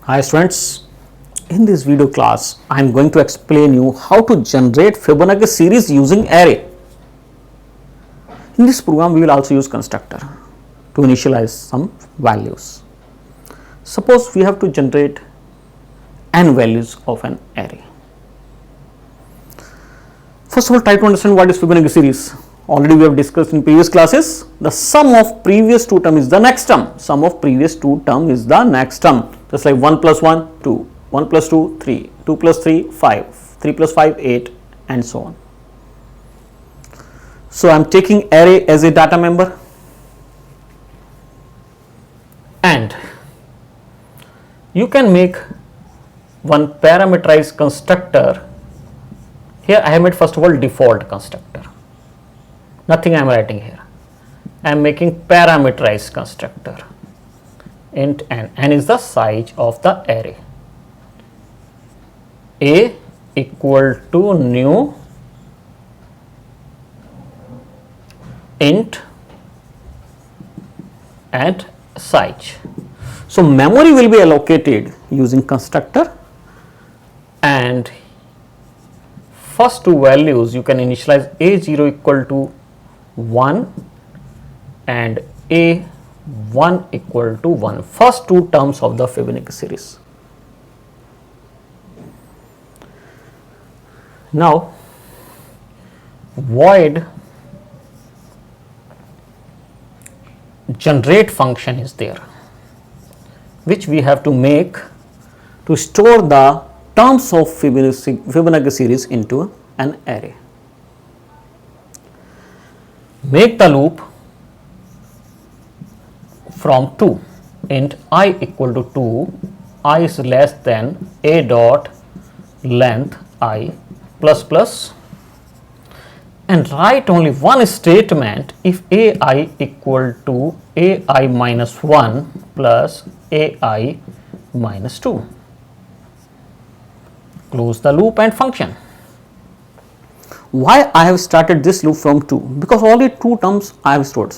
Hi students, in this video class I am going to explain you how to generate Fibonacci series using array. In this program we will also use constructor to initialize some values. Suppose we have to generate n values of an array. First of all, try to understand what is Fibonacci series. Already we have discussed in previous classes, the sum of previous two term is the next term. Sum of previous two term is the next term. Just like 1 plus 1, 2, 1 plus 2, 3, 2 plus 3, 5, 3 plus 5, 8 and so on. So I am taking array as a data member and you can make one parameterized constructor. Here I have made first of all default constructor. Nothing I am writing here. I am making parameterized constructor. Int n is the size of the array. A equal to new int and size. So memory will be allocated using constructor, and first two values you can initialize a0 equal to 1 and a1 equal to 1, first two terms of the Fibonacci series. Now void generate function is there, which we have to make to store the terms of Fibonacci series into an array. Make the loop from 2, int I equal to 2, I is less than a dot length I plus plus, and write only one statement if ai equal to ai minus 1 plus ai minus 2. Close the loop and function. Why I have started this loop from 2? Because only two terms I have stored.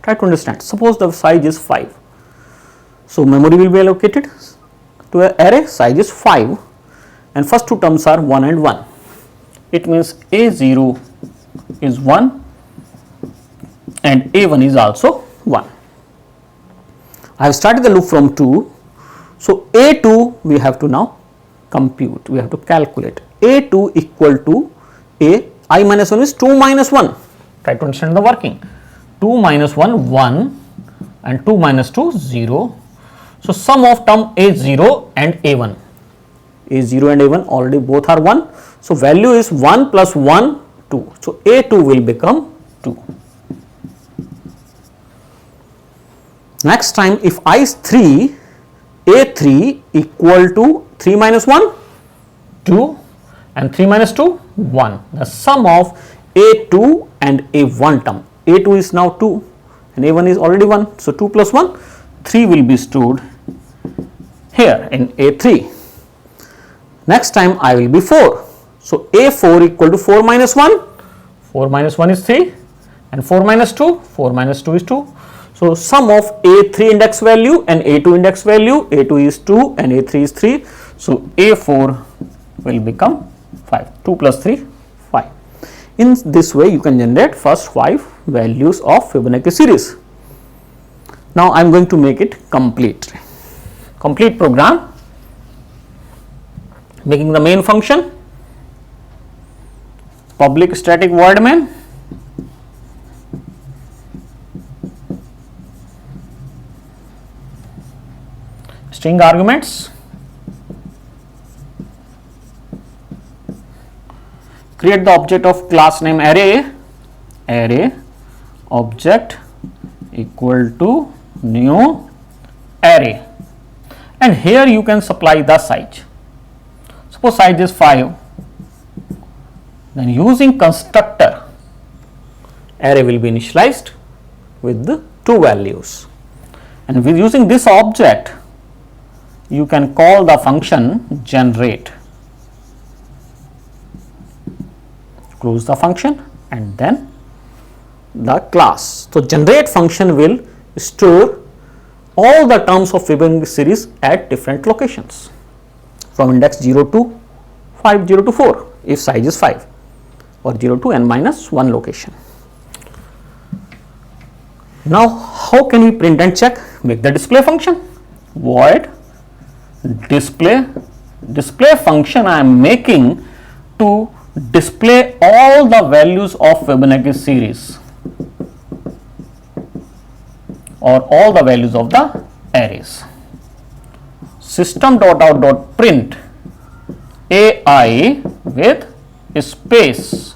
Try to understand. Suppose the size is 5. So memory will be allocated to an array, size is 5 and first two terms are 1 and 1. It means a0 is 1 and a1 is also 1. I have started the loop from 2. So a2 we have to now compute, we have to calculate. a2 equal to I minus 1 is 2 minus 1. Try to understand the working. 2 minus 1, 1 and 2 minus 2, 0. So sum of term a0 and a1. a0 and a1 already both are 1. So value is 1 plus 1, 2. So a2 will become 2. Next time if I is 3, a3 equal to 3 minus 1, 2 and 3 minus 2, 1. The sum of a2 and a1 term. a2 is now 2 and a1 is already 1. So 2 plus 1, 3 will be stored here in a3. Next time I will be 4. So a4 equal to 4 minus 1, 4 minus 1 is 3 and 4 minus 2, 4 minus 2 is 2. So sum of a3 index value and a2 index value, a2 is 2 and a3 is 3. So a4 will become 5, 2 plus 3, 5. In this way you can generate first 5 values of Fibonacci series. Now I am going to make it complete program, making the main function public static void main, string arguments, create the object of class name array object equal to new array, and here you can supply the size. Suppose size is 5, then using constructor array will be initialized with the two values, and with using this object you can call the function generate. Close the function and then the class. So generate function will store all the terms of Fibonacci series at different locations from index 0 to 5, 0 to 4 if size is 5, or 0 to n minus 1 location. Now how can we print and check? Make the display function, void display function I am making to display all the values of Fibonacci series or all the values of the arrays. System.out.print AI with space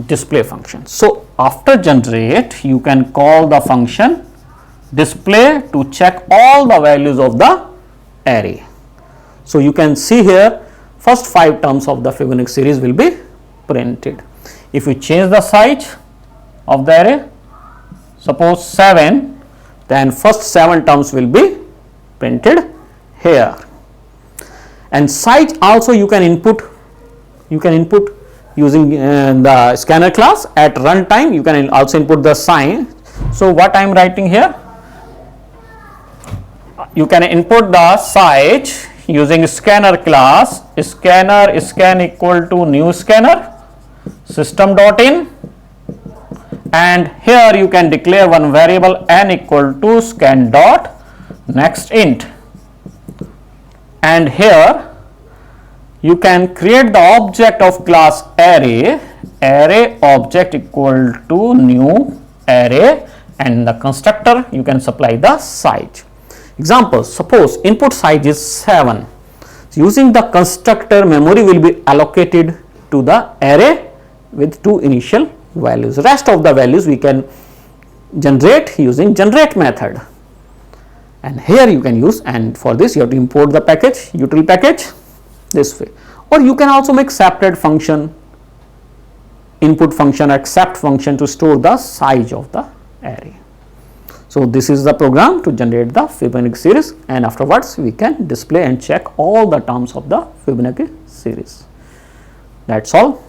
display function. So after generate, you can call the function display to check all the values of the array. So you can see here first 5 terms of the Fibonacci series will be printed. If you change the size of the array, suppose 7, then first 7 terms will be printed here. And size also you can input using the scanner class. At runtime you can also input the sign. So what I am writing here, you can input the size using scanner class, scanner scan equal to new scanner system.in, and here you can declare one variable n equal to scan dot next int, and here you can create the object of class array object equal to new array, and the constructor you can supply the size. Example, suppose input size is 7. So using the constructor, memory will be allocated to the array with 2 initial values. Rest of the values we can generate using generate method, and here you can use, and for this you have to import the package, util package this way, or you can also make separate function, input function, accept function to store the size of the array. So this is the program to generate the Fibonacci series, and afterwards we can display and check all the terms of the Fibonacci series. That's all.